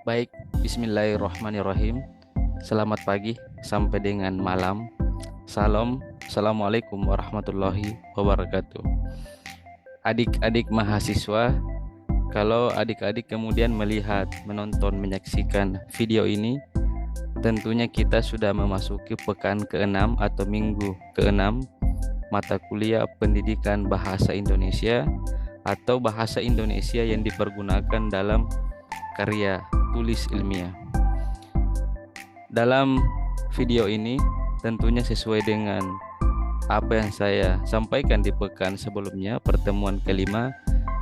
Baik, bismillahirrahmanirrahim. Selamat pagi sampai dengan malam. Assalamualaikum warahmatullahi wabarakatuh. Adik-adik mahasiswa, kalau adik-adik kemudian melihat, menonton, menyaksikan video ini, tentunya kita sudah memasuki pekan ke-6 atau minggu ke-6 mata kuliah pendidikan bahasa Indonesia atau bahasa Indonesia yang dipergunakan dalam karya tulis ilmiah. Dalam video ini tentunya sesuai dengan apa yang saya sampaikan di pekan sebelumnya, pertemuan kelima,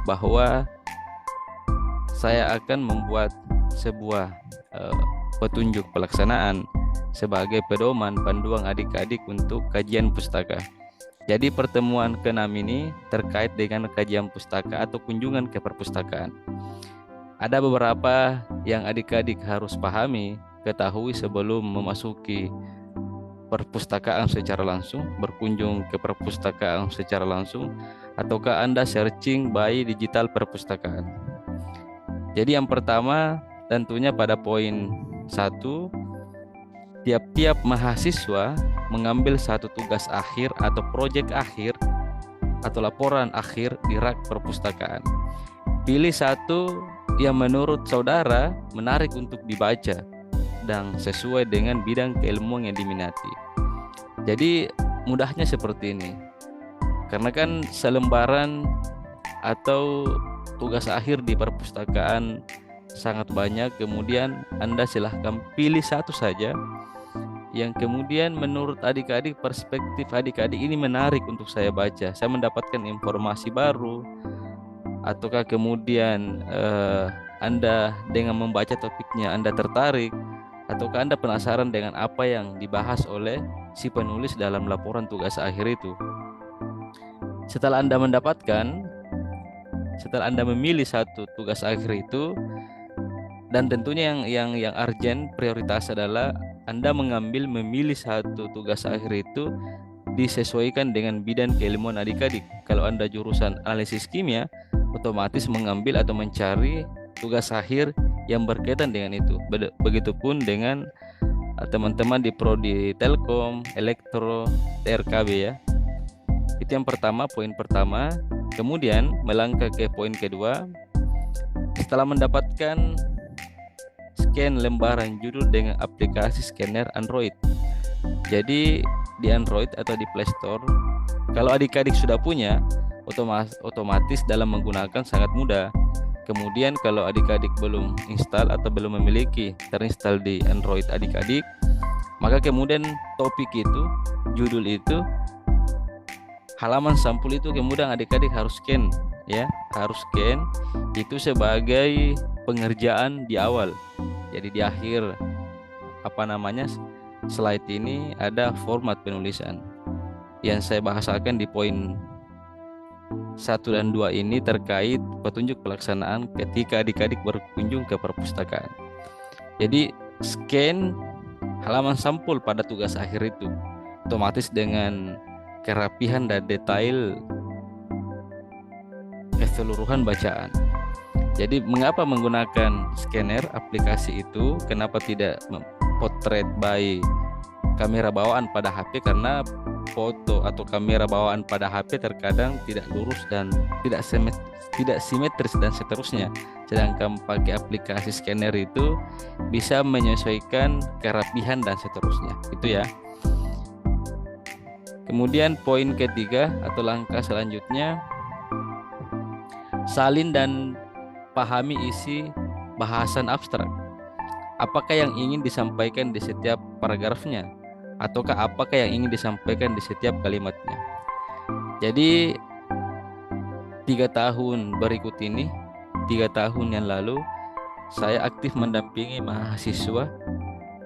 bahwa saya akan membuat sebuah petunjuk pelaksanaan sebagai pedoman panduan adik-adik untuk kajian pustaka. Jadi pertemuan ke-6 ini terkait dengan kajian pustaka atau kunjungan ke perpustakaan. Ada beberapa yang adik-adik harus pahami, ketahui sebelum memasuki perpustakaan secara langsung, berkunjung ke perpustakaan secara langsung, ataukah Anda searching by digital perpustakaan. Jadi yang pertama tentunya pada poin 1, tiap-tiap mahasiswa mengambil satu tugas akhir atau proyek akhir atau laporan akhir di rak perpustakaan. Pilih satu yang menurut saudara menarik untuk dibaca dan sesuai dengan bidang keilmuan yang diminati. Jadi mudahnya seperti ini. Karena kan selembaran atau tugas akhir di perpustakaan sangat banyak, kemudian Anda silahkan pilih satu saja yang kemudian menurut adik-adik, perspektif adik-adik ini menarik untuk saya baca. Saya mendapatkan informasi baru, ataukah kemudian Anda dengan membaca topiknya Anda tertarik, ataukah Anda penasaran dengan apa yang dibahas oleh si penulis dalam laporan tugas akhir itu. Setelah Anda memilih satu tugas akhir itu, dan tentunya yang urgent, prioritas adalah Anda memilih satu tugas akhir itu disesuaikan dengan bidang keilmuan adik-adik. Kalau Anda jurusan analisis kimia, otomatis mengambil atau mencari tugas akhir yang berkaitan dengan itu. Begitupun dengan teman-teman di prodi Telkom, Elektro, TRKB ya. Itu yang pertama, poin pertama. Kemudian melangkah ke poin kedua. Setelah mendapatkan scan lembaran judul dengan aplikasi scanner Android. Jadi di Android atau di Play Store, kalau adik-adik sudah punya, otomatis dalam menggunakan sangat mudah. Kemudian kalau adik-adik belum install atau belum memiliki terinstall di Android adik-adik, maka kemudian topik itu, judul itu, halaman sampul itu kemudian adik-adik harus scan ya, harus scan itu sebagai pengerjaan di awal. Jadi di akhir slide ini ada format penulisan. Yang saya bahasakan di poin 1 dan 2 ini terkait petunjuk pelaksanaan ketika adik-adik berkunjung ke perpustakaan. Jadi scan halaman sampul pada tugas akhir itu otomatis dengan kerapihan dan detail keseluruhan bacaan. Jadi mengapa menggunakan scanner aplikasi itu? Kenapa tidak potret by kamera bawaan pada HP? Karena foto atau kamera bawaan pada HP terkadang tidak lurus dan tidak simetris dan seterusnya. Sedangkan pakai aplikasi scanner itu bisa menyesuaikan kerapihan dan seterusnya. Itu ya. Kemudian poin ketiga atau langkah selanjutnya, salin dan pahami isi bahasan abstrak. Apakah yang ingin disampaikan di setiap paragrafnya? Ataukah apakah yang ingin disampaikan di setiap kalimatnya? Jadi 3 tahun berikut ini, 3 tahun yang lalu, saya aktif mendampingi mahasiswa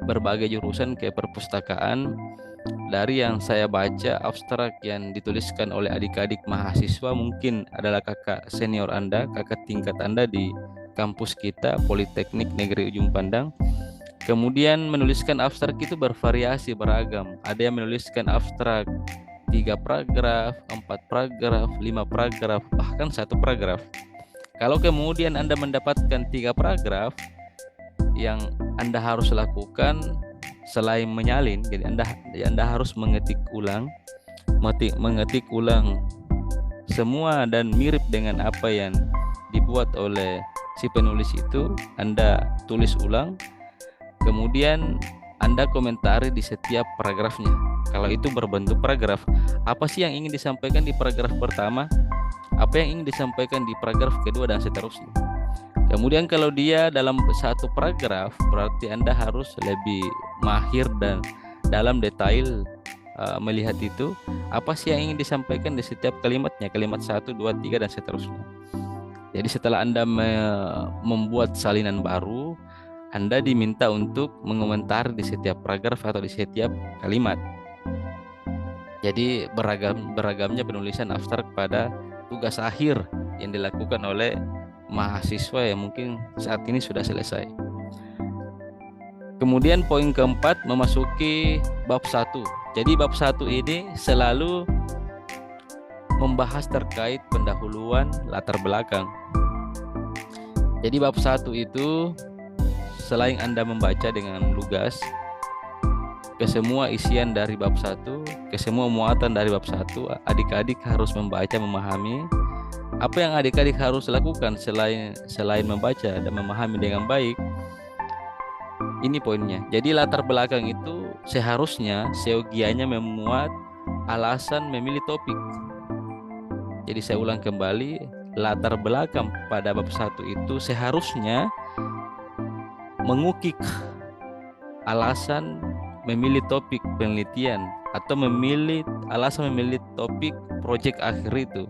berbagai jurusan ke perpustakaan. Dari yang saya baca, abstrak yang dituliskan oleh adik-adik mahasiswa mungkin adalah kakak senior Anda, kakak tingkat Anda di kampus kita, Politeknik Negeri Ujung Pandang. Kemudian menuliskan abstrak itu bervariasi, beragam. Ada yang menuliskan abstrak 3 paragraf, 4 paragraf, 5 paragraf, bahkan 1 paragraf. Kalau kemudian Anda mendapatkan 3 paragraf, yang Anda harus lakukan selain menyalin. Jadi Anda harus mengetik ulang semua dan mirip dengan apa yang dibuat oleh si penulis itu. Anda tulis ulang, kemudian Anda komentari di setiap paragrafnya. Kalau itu berbentuk paragraf, apa sih yang ingin disampaikan di paragraf pertama, apa yang ingin disampaikan di paragraf kedua, dan seterusnya. Kemudian kalau dia dalam satu paragraf, berarti Anda harus lebih mahir dan dalam detail melihat itu, apa sih yang ingin disampaikan di setiap kalimatnya, kalimat 1, 2, 3, dan seterusnya. Jadi setelah Anda membuat salinan baru, Anda diminta untuk mengomentari di setiap paragraf atau di setiap kalimat. Jadi beragamnya penulisan abstrak pada tugas akhir yang dilakukan oleh mahasiswa yang mungkin saat ini sudah selesai. Kemudian poin keempat, memasuki bab 1. Jadi bab 1 ini selalu membahas terkait pendahuluan latar belakang. Jadi bab 1 itu selain Anda membaca dengan lugas ke semua isian dari bab 1, ke semua muatan dari bab 1, adik-adik harus membaca, memahami apa yang adik-adik harus lakukan selain membaca dan memahami dengan baik. Ini poinnya. Jadi latar belakang itu seharusnya seyogianya memuat alasan memilih topik. Jadi saya ulang kembali, latar belakang pada bab 1 itu seharusnya mengukik alasan memilih topik penelitian atau alasan memilih topik proyek akhir itu.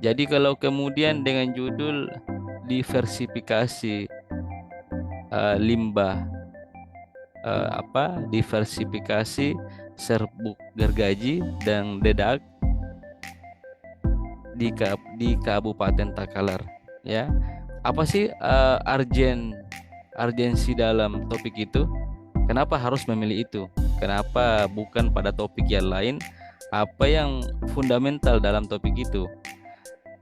Jadi kalau kemudian dengan judul diversifikasi limbah diversifikasi serbuk gergaji dan dedak di Kabupaten Takalar, ya. Apa sih urgensi dalam topik itu? Kenapa harus memilih itu? Kenapa bukan pada topik yang lain? Apa yang fundamental dalam topik itu?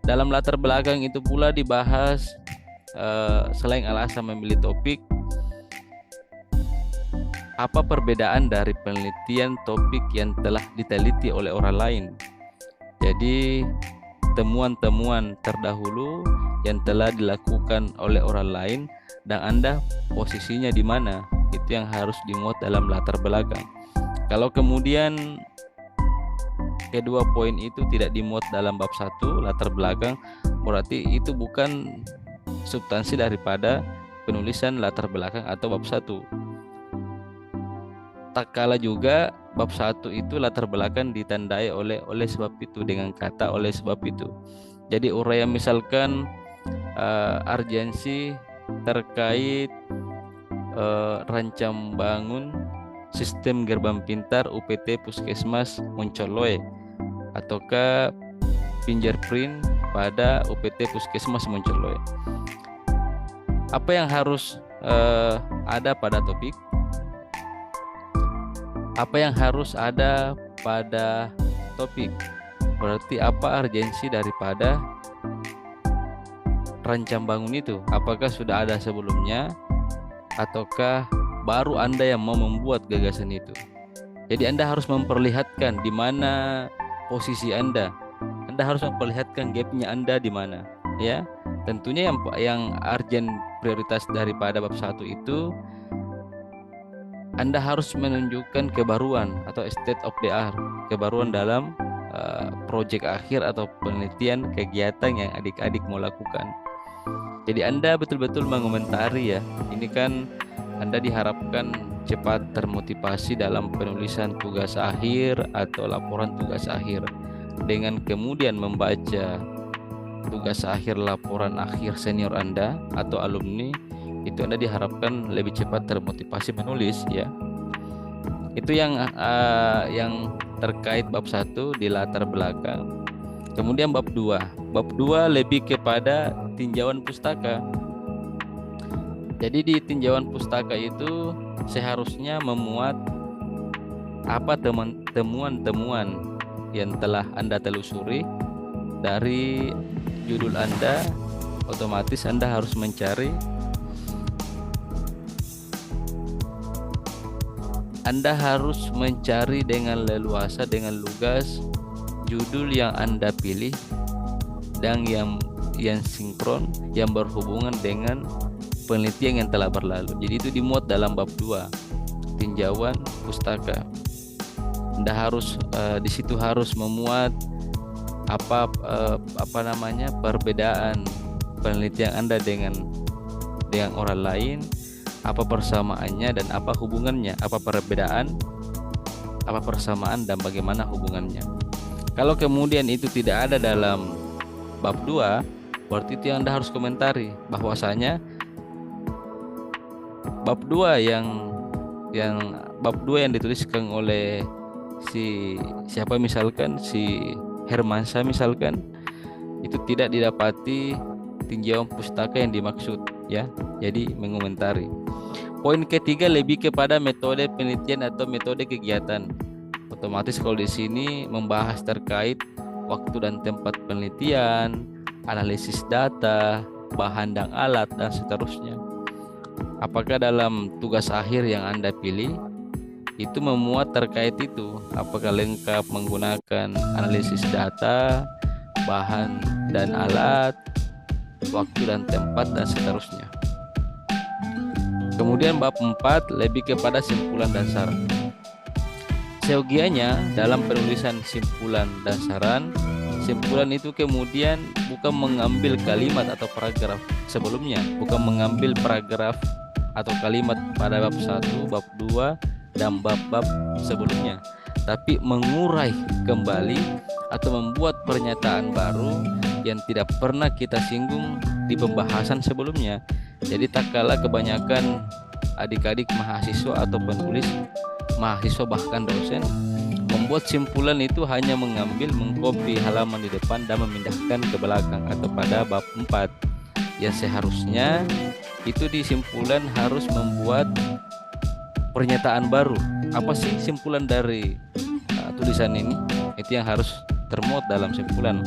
Dalam latar belakang itu pula dibahas selain alasan memilih topik, apa perbedaan dari penelitian topik yang telah diteliti oleh orang lain. Jadi temuan-temuan terdahulu yang telah dilakukan oleh orang lain dan Anda posisinya di mana, itu yang harus dimuat dalam latar belakang. Kalau kemudian kedua poin itu tidak dimuat dalam bab 1 latar belakang, berarti itu bukan substansi daripada penulisan latar belakang atau bab 1. Tak kalah juga bab 1 itu latar belakang ditandai oleh sebab itu dengan kata oleh sebab itu. Jadi uraian misalkan urgensi terkait rancang bangun sistem gerbang pintar UPT Puskesmas Moncoloe ataukah fingerprint pada UPT Puskesmas Moncoloe. Apa yang harus ada pada topik? Apa yang harus ada pada topik? Berarti apa urgensi daripada rancang bangun itu? Apakah sudah ada sebelumnya ataukah baru Anda yang mau membuat gagasan itu? Jadi Anda harus memperlihatkan di mana posisi Anda. Anda harus memperlihatkan gapnya Anda di mana, ya. Tentunya yang urgent prioritas daripada bab 1 itu Anda harus menunjukkan kebaruan atau state of the art, kebaruan dalam proyek akhir atau penelitian kegiatan yang adik-adik mau lakukan. Jadi Anda betul-betul mengomentari, ya. Ini kan Anda diharapkan cepat termotivasi dalam penulisan tugas akhir atau laporan tugas akhir. Dengan kemudian membaca tugas akhir laporan akhir senior Anda atau alumni, itu Anda diharapkan lebih cepat termotivasi menulis, ya. Itu yang terkait bab 1 di latar belakang. Kemudian bab 2. Bab 2 lebih kepada tinjauan pustaka. Jadi di tinjauan pustaka itu seharusnya memuat apa temuan-temuan yang telah Anda telusuri dari judul Anda. Otomatis Anda harus mencari Anda harus mencari dengan leluasa, dengan lugas judul yang Anda pilih dan yang sinkron, yang berhubungan dengan penelitian yang telah berlalu. Jadi itu dimuat dalam bab 2, tinjauan pustaka. Anda harus di situ harus memuat apa namanya perbedaan penelitian Anda dengan orang lain, apa persamaannya dan apa hubungannya, apa perbedaan, apa persamaan dan bagaimana hubungannya. Kalau kemudian itu tidak ada dalam bab 2, berarti itu yang Anda harus komentari bahwasanya bab 2 yang dituliskan oleh siapa, misalkan si Hermansa misalkan, itu tidak didapati tinjauan pustaka yang dimaksud, ya. Jadi mengomentari. Poin ketiga lebih kepada metode penelitian atau metode kegiatan. Otomatis kalau di sini membahas terkait waktu dan tempat penelitian, analisis data, bahan dan alat, dan seterusnya. Apakah dalam tugas akhir yang Anda pilih itu memuat terkait itu? Apakah lengkap menggunakan analisis data, bahan dan alat, waktu dan tempat, dan seterusnya. Kemudian bab 4 lebih kepada simpulan dan saran. Seyogianya dalam penulisan simpulan dan saran, simpulan itu kemudian bukan mengambil kalimat atau paragraf sebelumnya, bukan mengambil paragraf atau kalimat pada bab 1, bab 2, dan bab-bab sebelumnya, tapi mengurai kembali atau membuat pernyataan baru yang tidak pernah kita singgung di pembahasan sebelumnya. Jadi tak kalah kebanyakan adik-adik mahasiswa atau penulis, mahasiswa bahkan dosen, membuat simpulan itu hanya mengambil, mengcopy halaman di depan dan memindahkan ke belakang atau pada bab 4. Yang seharusnya itu di simpulan harus membuat pernyataan baru. Apa sih simpulan dari tulisan ini? Itu yang harus termuat dalam simpulan.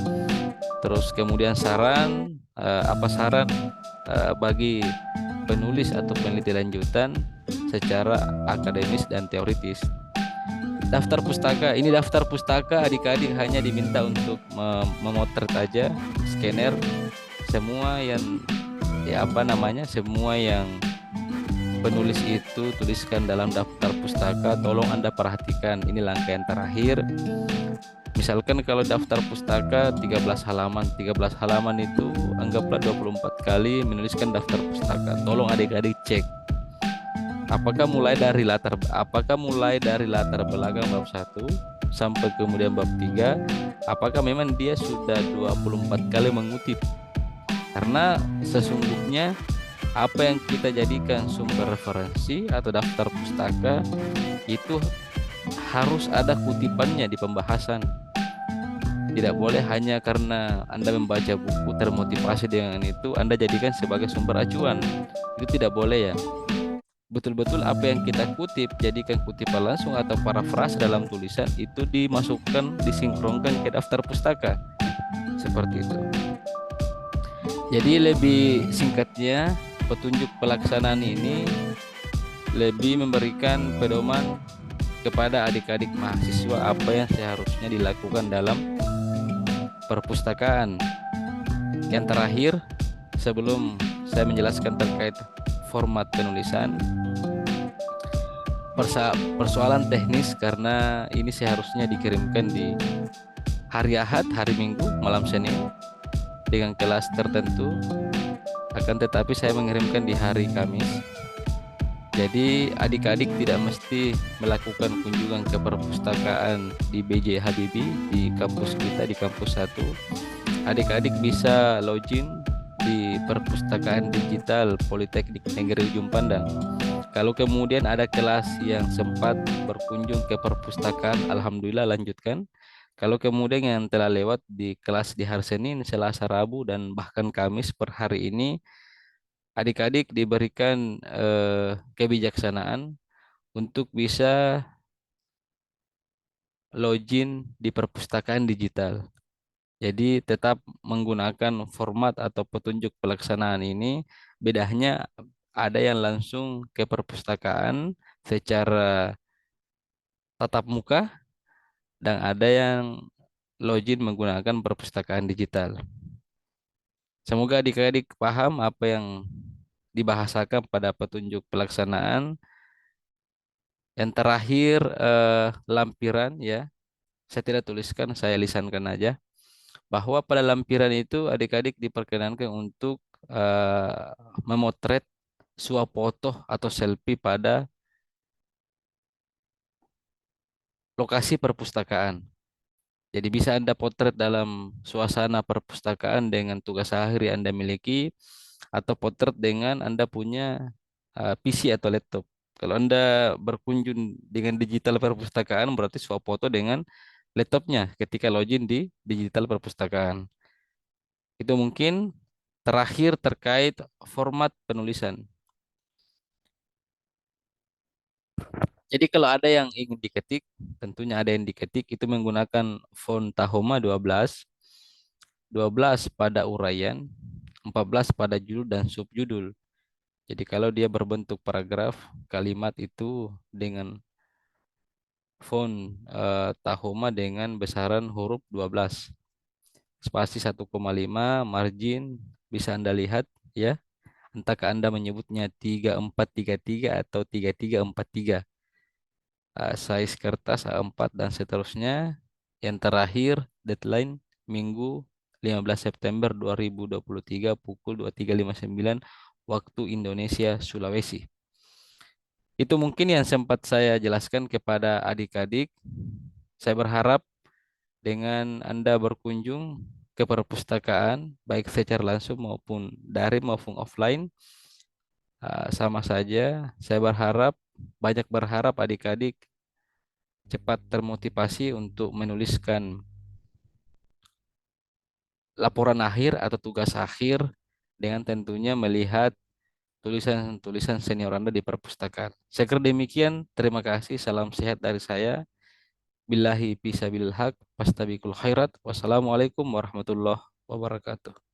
Terus kemudian saran, apa saran bagi penulis atau peneliti lanjutan secara akademis dan teoritis. Daftar pustaka, ini daftar pustaka adik-adik hanya diminta untuk memotret aja, scanner semua yang semua yang penulis itu tuliskan dalam daftar pustaka. Tolong Anda perhatikan, ini langkah yang terakhir. Misalkan kalau daftar pustaka 13 halaman itu anggaplah 24 kali menuliskan daftar pustaka. Tolong adik-adik cek apakah mulai dari latar belakang bab 1 sampai kemudian bab 3, apakah memang dia sudah 24 kali mengutip. Karena sesungguhnya apa yang kita jadikan sumber referensi atau daftar pustaka itu harus ada kutipannya di pembahasan. Tidak boleh hanya karena Anda membaca buku termotivasi dengan itu Anda jadikan sebagai sumber acuan. Itu tidak boleh, ya. Betul-betul apa yang kita kutip jadikan kutipan langsung atau parafrase dalam tulisan itu dimasukkan, disinkronkan ke daftar pustaka. Seperti itu. Jadi lebih singkatnya, petunjuk pelaksanaan ini lebih memberikan pedoman kepada adik-adik mahasiswa apa yang seharusnya dilakukan dalam perpustakaan. Yang terakhir, sebelum saya menjelaskan terkait format penulisan, persoalan teknis, karena ini seharusnya dikirimkan di hari Ahad, hari Minggu, malam Senin dengan kelas tertentu. Akan tetapi saya mengirimkan di hari Kamis. Jadi adik-adik tidak mesti melakukan kunjungan ke perpustakaan di BJ Habibie di kampus kita, di kampus 1. Adik-adik bisa login di perpustakaan digital Politeknik Negeri Ujung Pandang. Kalau kemudian ada kelas yang sempat berkunjung ke perpustakaan, alhamdulillah lanjutkan. Kalau kemudian yang telah lewat di kelas di hari Senin, Selasa, Rabu, dan bahkan Kamis per hari ini, adik-adik diberikan kebijaksanaan untuk bisa login di perpustakaan digital. Jadi tetap menggunakan format atau petunjuk pelaksanaan ini. Bedanya ada yang langsung ke perpustakaan secara tatap muka dan ada yang login menggunakan perpustakaan digital. Semoga adik-adik paham apa yang dibahasakan pada petunjuk pelaksanaan. Yang terakhir lampiran ya. Saya tidak tuliskan, saya lisankan aja. Bahwa pada lampiran itu adik-adik diperkenankan untuk memotret foto atau selfie pada lokasi perpustakaan. Jadi bisa Anda potret dalam suasana perpustakaan dengan tugas akhir yang Anda miliki atau potret dengan Anda punya PC atau laptop. Kalau Anda berkunjung dengan digital perpustakaan berarti foto dengan laptopnya ketika login di digital perpustakaan. Itu mungkin terakhir terkait format penulisan. Jadi kalau ada yang ingin diketik, tentunya ada yang diketik itu menggunakan font Tahoma 12, 12 pada uraian, 14 pada judul dan subjudul. Jadi kalau dia berbentuk paragraf, kalimat itu dengan font Tahoma dengan besaran huruf 12. Spasi 1,5, margin bisa Anda lihat ya. Entahkah Anda menyebutnya 3433 atau 3343. Size kertas A4 dan seterusnya. Yang terakhir deadline Minggu 15 September 2023 pukul 23.59 waktu Indonesia Sulawesi. Itu mungkin yang sempat saya jelaskan kepada adik-adik. Saya berharap dengan Anda berkunjung ke perpustakaan baik secara langsung maupun daring maupun offline sama saja. Saya berharap banyak berharap adik-adik cepat termotivasi untuk menuliskan laporan akhir atau tugas akhir dengan tentunya melihat tulisan-tulisan senior Anda di perpustakaan. Saya kira demikian. Terima kasih. Salam sehat dari saya. Billahi fisabilil haq, fastabiqul khairat. Wassalamualaikum warahmatullahi wabarakatuh.